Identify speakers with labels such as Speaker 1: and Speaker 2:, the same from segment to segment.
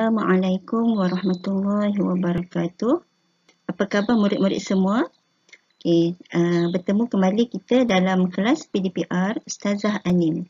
Speaker 1: Assalamualaikum warahmatullahi wabarakatuh. Apa khabar murid-murid semua? Bertemu kembali kita dalam kelas PDPR Ustazah Anim.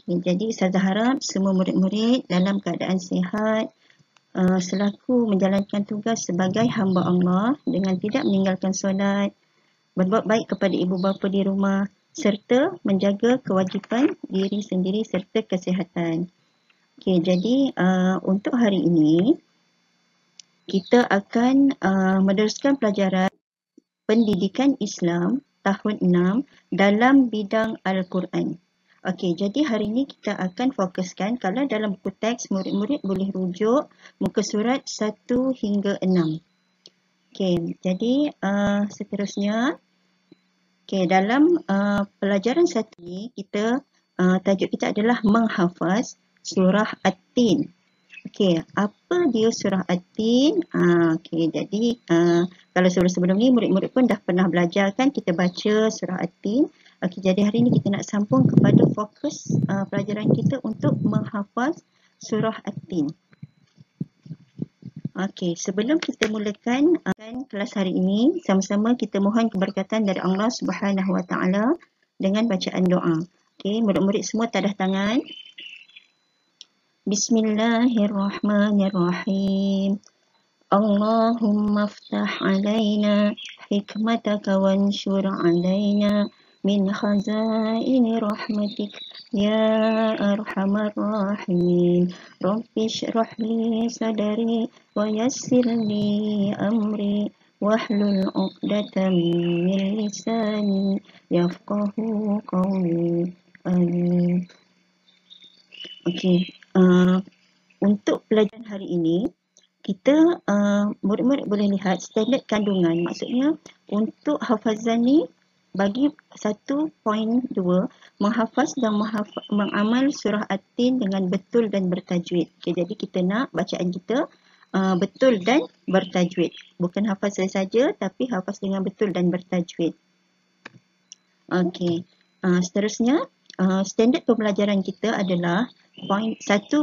Speaker 1: Jadi Ustazah harap semua murid-murid dalam keadaan sihat selaku menjalankan tugas sebagai hamba Allah dengan tidak meninggalkan solat, berbuat baik kepada ibu bapa di rumah serta menjaga kewajipan diri sendiri serta kesihatan. Jadi untuk hari ini kita akan meneruskan pelajaran Pendidikan Islam tahun 6 dalam bidang Al-Quran. Jadi hari ini kita akan fokuskan, kalau dalam buku teks murid-murid boleh rujuk muka surat 1 hingga 6. Jadi seterusnya dalam pelajaran satu ini kita tajuk kita adalah menghafaz surah At-Tin. Apa dia surah At-Tin? Jadi kalau sebelum ni murid-murid pun dah pernah belajar kan, kita baca surah At-Tin. Jadi hari ni kita nak sambung kepada fokus pelajaran kita untuk menghafaz surah At-Tin. Sebelum kita mulakan kelas hari ini, sama-sama kita mohon keberkatan dari Allah Subhanahu Wa Taala dengan bacaan doa. Murid-murid semua tadah tangan. Bismillahirrahmanirrahim. Allahumma aftah alaina hikmataka wanshur alaina min khazaini rahmatik ya arhamar rahimin. Rabbi shrah li sadri wa yassir li amri wahlul 'uqdatam min lisani yafqahu qawli. Amin. Untuk pelajaran hari ini, kita murid-murid boleh lihat standard kandungan. Maksudnya untuk hafazan ni bagi 1.2 menghafaz dan mengamal surah At-Tin dengan betul dan bertajwid. Jadi kita nak bacaan kita betul dan bertajwid. Bukan hafaz saja tapi hafaz dengan betul dan bertajwid. Seterusnya standard pembelajaran kita adalah 1.2.1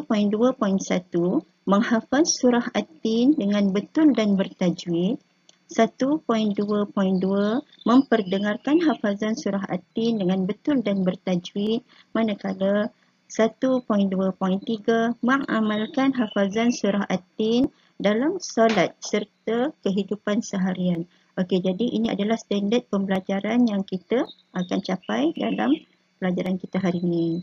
Speaker 1: menghafaz surah At-Tin dengan betul dan bertajwid. 1.2.2 memperdengarkan hafazan surah At-Tin dengan betul dan bertajwid, manakala 1.2.3 mengamalkan hafazan surah At-Tin dalam solat serta kehidupan seharian. Jadi ini adalah standard pembelajaran yang kita akan capai dalam pelajaran kita hari ini.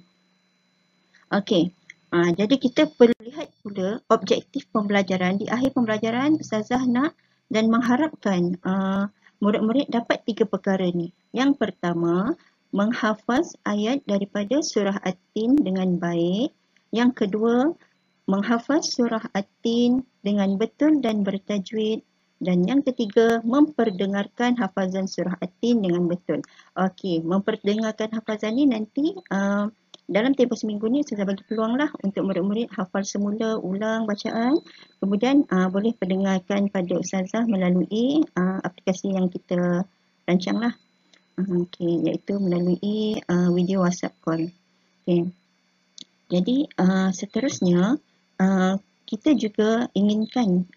Speaker 1: Jadi kita perlu lihat pula objektif pembelajaran. Di akhir pembelajaran, Ustazah nak dan mengharapkan murid-murid dapat 3 perkara ni. Yang pertama, menghafaz ayat daripada surah At-Tin dengan baik. Yang kedua, menghafaz surah At-Tin dengan betul dan bertajwid. Dan yang ketiga, memperdengarkan hafazan surah At-Tin dengan betul. Memperdengarkan hafazan ni nanti dalam tempoh seminggu ni saya bagi peluang lah untuk murid-murid hafal semula, ulang bacaan. Kemudian boleh pendengarkan pada Ustazah melalui aplikasi yang kita rancang lah. Iaitu melalui video WhatsApp call. Jadi seterusnya kita juga inginkan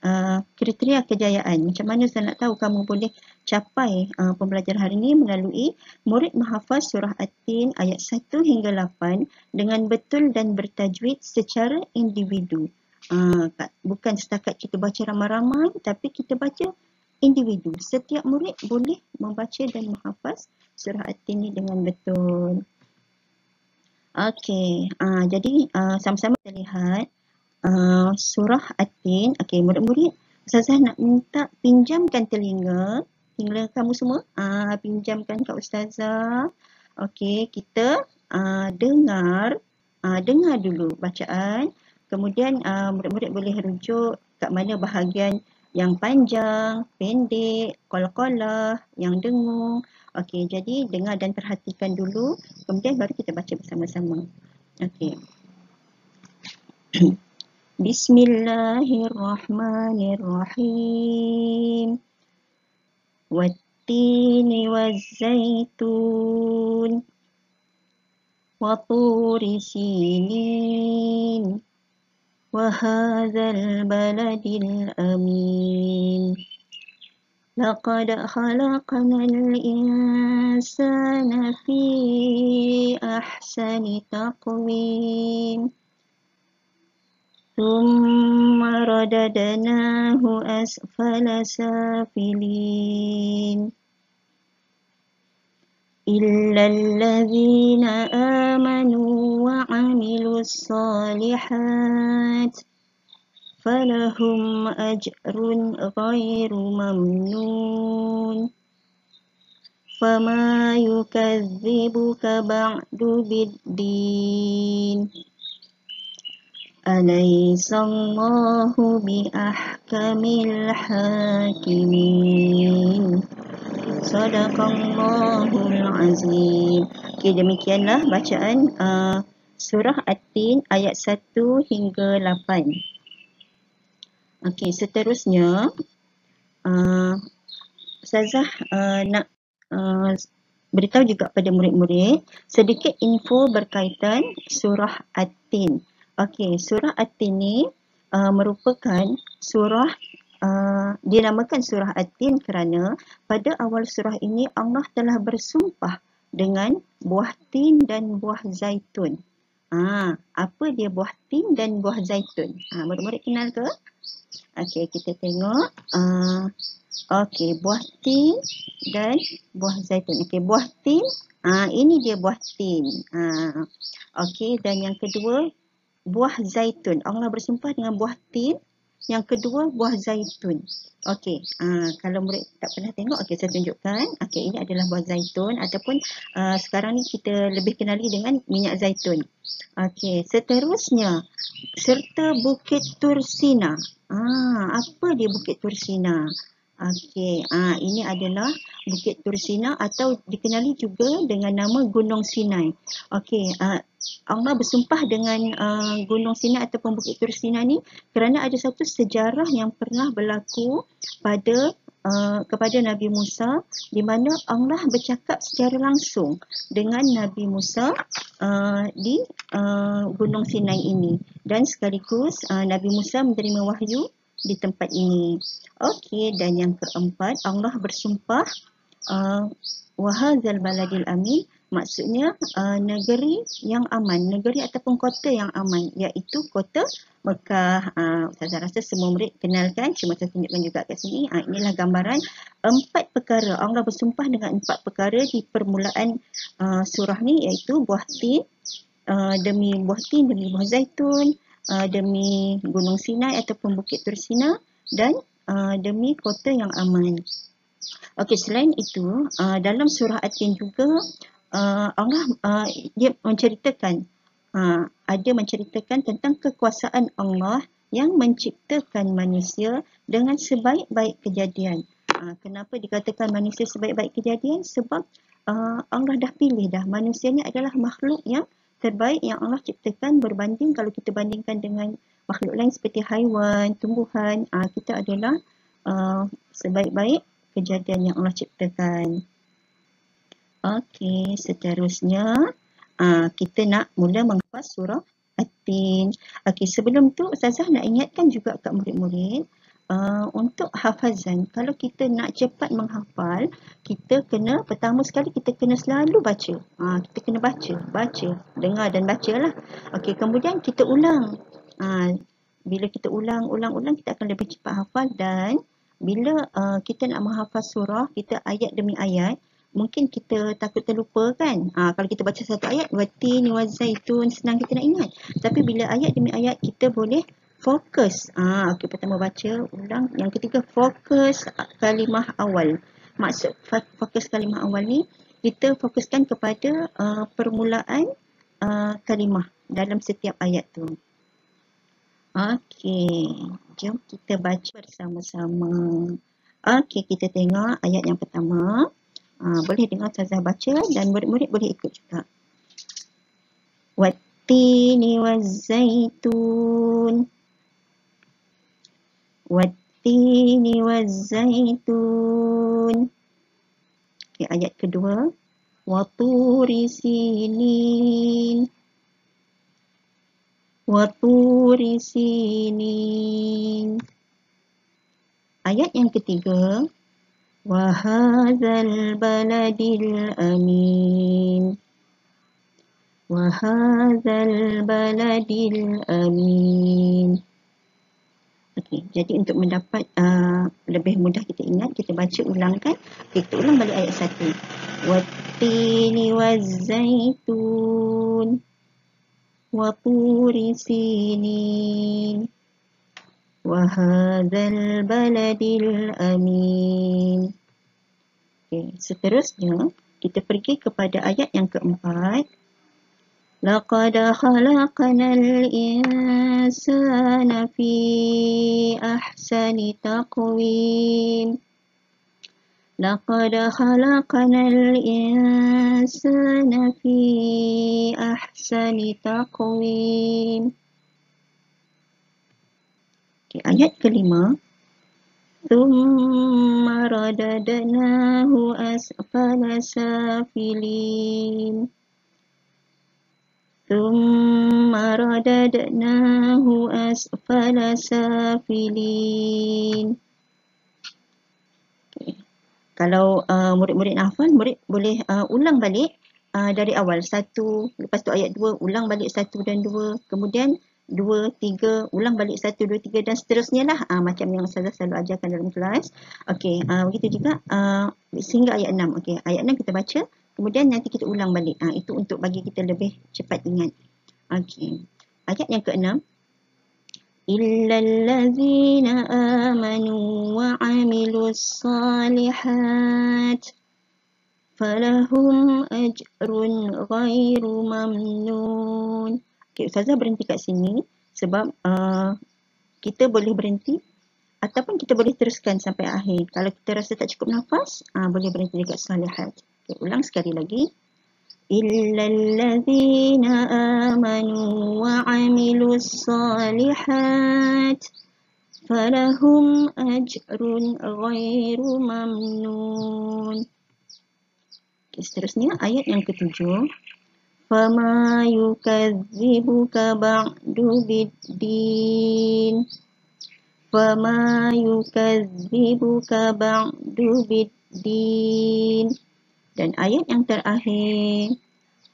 Speaker 1: kriteria kejayaan. Macam mana saya nak tahu kamu boleh capai pembelajaran hari ini melalui murid menghafaz surah At-Tin ayat 1 hingga 8 dengan betul dan bertajwid secara individu. Bukan setakat kita baca ramai-ramai, tapi kita baca individu. Setiap murid boleh membaca dan menghafaz surah At-Tin ini dengan betul. Jadi sama-sama kita lihat surah At-Tin. Murid-murid, Ustazah nak minta pinjamkan telinga kamu semua. Pinjamkan kat Ustazah. Kita dengar dulu bacaan. Kemudian murid-murid boleh rujuk kat mana bahagian yang panjang, pendek, qalqalah, yang dengung. Jadi dengar dan perhatikan dulu, kemudian baru kita baca bersama-sama. Bismillahirrahmanirrahim. Wattini wazzaitun wa turi sinin وهذا البلد الأمين لقد خلقنا الإنسان في أحسن تقويم ثم رددناه أسفل سافلين إلا الذين آمنوا وعملوا الصالحات فلهم أجر غير ممنون فما يكذبك بعد بالدين أليس الله بأحكم الحاكمين Sadaqallahul Azim. Okey, demikianlah bacaan surah At-Tin ayat 1 hingga 8. Okey, seterusnya Ustazah nak beritahu juga pada murid-murid sedikit info berkaitan surah At-Tin. Okey, surah At-Tin ni merupakan surah dinamakan surah At-Tin kerana pada awal surah ini Allah telah bersumpah dengan buah tin dan buah zaitun. Apa dia buah tin dan buah zaitun? Murid-murid kenal ke? Okey, kita tengok. Okey, buah tin dan buah zaitun. Okey, buah tin, ini dia buah tin. Okey, dan yang kedua buah zaitun. Allah bersumpah dengan buah tin. Yang kedua buah zaitun. Okey, kalau murid tak pernah tengok, okey saya tunjukkan. Okey, ini adalah buah zaitun ataupun sekarang ni kita lebih kenali dengan minyak zaitun. Okey, seterusnya serta Bukit Tursina. Apa dia Bukit Tursina? Okey, ini adalah Bukit Tursina atau dikenali juga dengan nama Gunung Sinai. Okey, Allah bersumpah dengan Gunung Sinai ataupun Bukit Tursina ni kerana ada satu sejarah yang pernah berlaku pada kepada Nabi Musa di mana Allah bercakap secara langsung dengan Nabi Musa di Gunung Sinai ini dan sekaligus Nabi Musa menerima wahyu di tempat ini. Okey, dan yang keempat Allah bersumpah wahadzal baladil amin, maksudnya negeri yang aman, negeri ataupun kota yang aman, iaitu kota Mekah. Saya rasa semua murid kenalkan, cuma saya tunjukkan juga kat sini. Inilah gambaran 4 perkara. Allah bersumpah dengan 4 perkara di permulaan surah ni, iaitu buah tin, demi buah tin, demi buah zaitun, demi Gunung Sinai ataupun Bukit Tursina, dan demi kota yang aman. Okey, selain itu dalam surah At-Tin juga Allah dia menceritakan tentang kekuasaan Allah yang menciptakan manusia dengan sebaik-baik kejadian. Kenapa dikatakan manusia sebaik-baik kejadian? Sebab Allah dah pilih dah manusia ni adalah makhluk yang terbaik yang Allah ciptakan berbanding kalau kita bandingkan dengan makhluk lain seperti haiwan, tumbuhan, kita adalah sebaik-baik kejadian yang Allah ciptakan. Okey, seterusnya kita nak mula menghafaz surah At-Tin. Okey, sebelum tu Ustazah nak ingatkan juga kat murid-murid untuk hafazan. Kalau kita nak cepat menghafal, kita kena pertama sekali kita kena selalu baca. Kita kena baca, dengar dan bacalah. Okey, kemudian kita ulang. Bila kita ulang kita akan lebih cepat hafal, dan bila kita nak menghafaz surah, kita ayat demi ayat, mungkin kita takut terlupa kan. Kalau kita baca satu ayat, watin wazaitun, senang kita nak ingat. Tapi bila ayat demi ayat, kita boleh fokus. Okey, pertama baca, ulang. Yang ketiga, fokus kalimah awal. Maksud fokus kalimah awal ni, kita fokuskan kepada permulaan kalimah dalam setiap ayat tu. Okey, jom kita baca bersama-sama. Okey, kita tengok ayat yang pertama. Boleh dengar Ustazah baca dan murid-murid boleh ikut juga. Wattini wazzaitun. Wattini wazzaitun. Okey, ayat kedua. Waturi sinin. wa turi sinin. Ayat yang ketiga, wa hadzal baladil amin. Wa hadzal baladil amin. Okey, jadi untuk mendapat lebih mudah kita ingat, kita baca ulang kan. Kita ulang balik ayat 1. Wattini wazzaitun wa turi sinin wa hadzal baladil amin. Okey, seterusnya kita pergi kepada ayat yang keempat. Laqad khalaqnal insana fi ahsani taqwim. Laqad khalaqnal insana fi ahsani taqwim. Okay, ayat kelima. Thumma radadnahu asfala safilin. Thumma radadnahu asfala safilin. Okay. Kalau murid-murid hafal, murid boleh ulang balik dari awal. 1, lepas tu ayat 2, ulang balik 1 dan 2. Kemudian 2, 3, ulang balik 1, 2, 3 dan seterusnya lah. Macam yang saya selalu ajarkan dalam kelas. Okey, begitu juga sehingga ayat 6. Okey, ayat 6 kita baca. Kemudian nanti kita ulang balik. Itu untuk bagi kita lebih cepat ingat. Okey. Ayat yang ke-6. Illal ladzina amanu wa 'amilus shalihat falahum ajrun ghairu mamnun. Okey, Ustazah berhenti kat sini sebab kita boleh berhenti ataupun kita boleh teruskan sampai akhir. Kalau kita rasa tak cukup nafas, boleh berhenti dekat salihat. Okay, ulang sekali lagi. Illal ladzina amanu wa 'amilus shalihat falahum ajrun ghairu mamnun. Okay, seterusnya ayat yang ke-7. Fama yukadzibuka ba'du biddin. Fama yukadzibuka ba'du biddin. Dan ayat yang terakhir.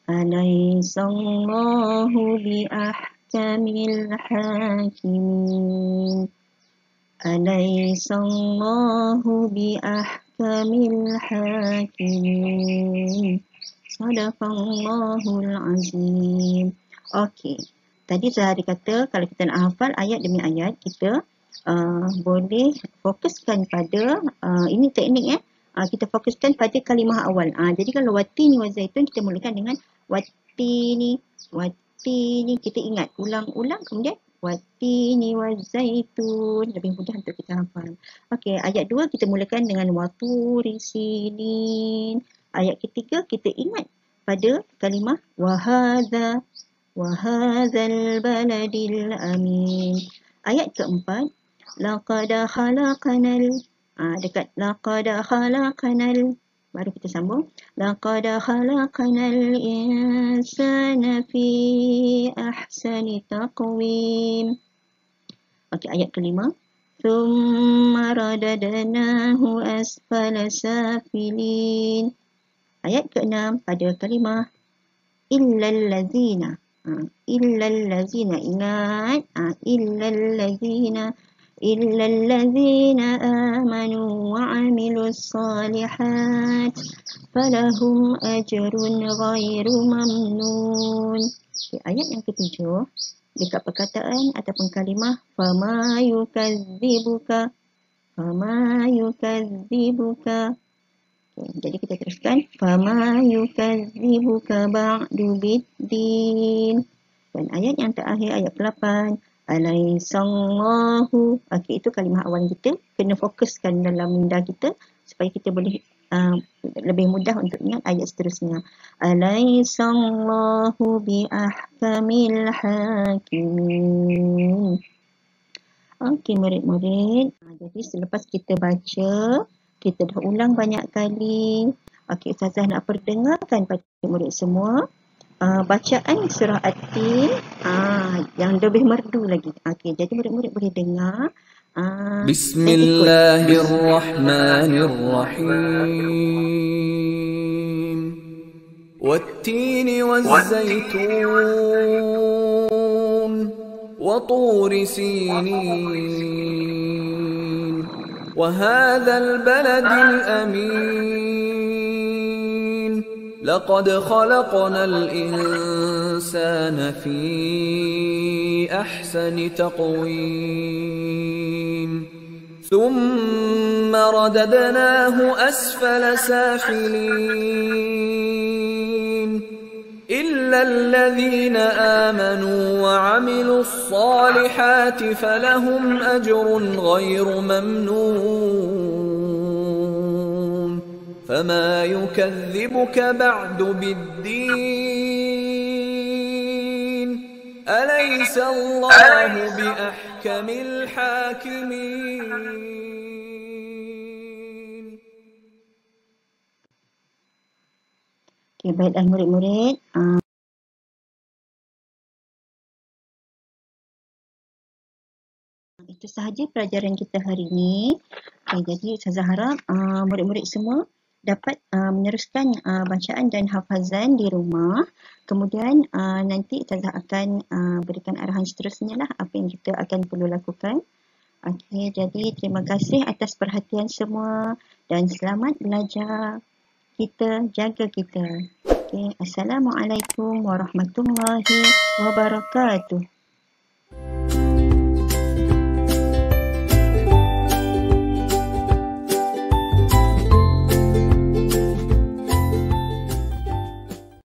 Speaker 1: Alaysallahu biahkamil hakimin. Alaysallahu biahkamil hakimin. Sadaqallahul azim. Okey. Tadi saya kata kalau kita nak hafal ayat demi ayat, kita boleh fokuskan pada ini teknik kita fokuskan pada kalimah awal. Jadi kalau watini wazaitun kita mulakan dengan watini kita ingat ulang-ulang, kemudian watini wazaitun, lebih mudah untuk kita hafal. Okey, ayat 2 kita mulakan dengan waturi sinin. Ayat ketiga kita ingat pada kalimah wahadzal baladil amin. Ayat keempat, laqad khalaqnal, dekat laqad khalaqnal, baru kita sambung, laqad khalaqnal insana fi ahsani taqwim. Okey, ayat kelima, thumma radadnahu asfala safilin. Ayat ke-6 pada kalimah illal ladzina. Illal ladzina, ingat, illal ladzina amanu wa 'amilus shalihat falahum ajrun ghairu mamnun. Okay, ayat yang ke-7 dekat perkataan ataupun kalimah fama yukadzibuka. Jadi kita teruskan fama yukadzibuka ba'du biddin. Dan ayat yang terakhir ayat 8, alaysallahu. Okey, itu kalimah awal kita kena fokuskan dalam minda kita supaya kita boleh lebih mudah untuk ingat ayat seterusnya. Alaysallahu biahkamil hakimin. Okey murid-murid, jadi selepas kita baca, kita dah ulang banyak kali. Okey, Ustazah nak perdengarkan pada murid semua bacaan surah At-Tin yang lebih merdu lagi. Okey, jadi murid-murid boleh dengar dan ikut.
Speaker 2: Bismillahirrahmanirrahim. والتين والزيتون وطور سينين وهذا البلد الأمين لقد خلقنا الإنسان في أحسن تقويم ثم رددناه أسفل سافلين إلا الذين آمنوا وعملوا الصالحات فلهم أجر غير ممنون فما يكذبك بعد بالدين أليس الله بأحكم الحاكمين.
Speaker 1: Okay, baiklah murid-murid. Itu sahaja pelajaran kita hari ini. Okay, jadi Ustazah harap murid-murid semua dapat meneruskan bacaan dan hafazan di rumah. Kemudian nanti Ustazah akan berikan arahan seterusnya lah apa yang kita akan perlu lakukan. Okey, jadi terima kasih atas perhatian semua dan selamat belajar. Kita jaga kita. Okey, Assalamualaikum warahmatullahi wabarakatuh.